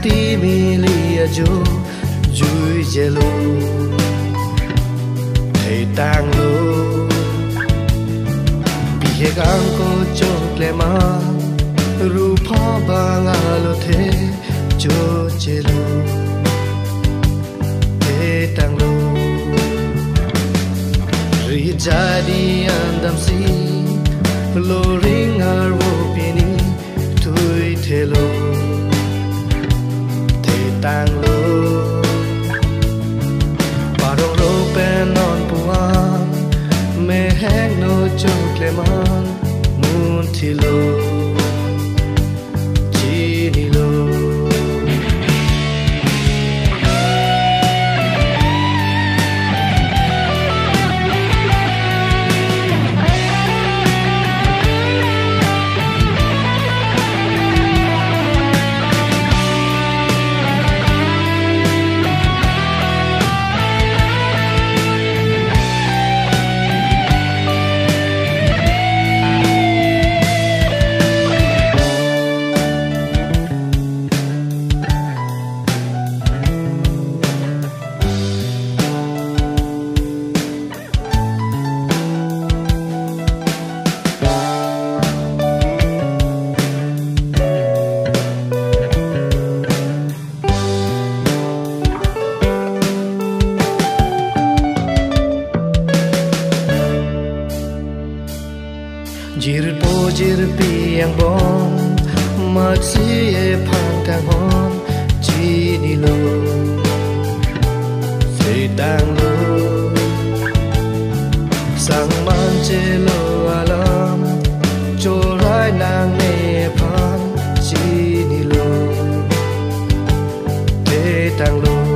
ti mi lia jo jui jelo thei tang lo bi he gang ko chok le ma ru pha ba nga lo the jo jelo thei tang lo ri jadi andam si lo ring ar wo pini tui thelo tang lo barong ro pen non puan me hang no chok le man mun thi lo chi ni lo jir po jir pi ang bon mat si e phang tang hon chi ni lo se tang lo sang man che lo alam cho rai nang ne phan chi ni lo te tang lo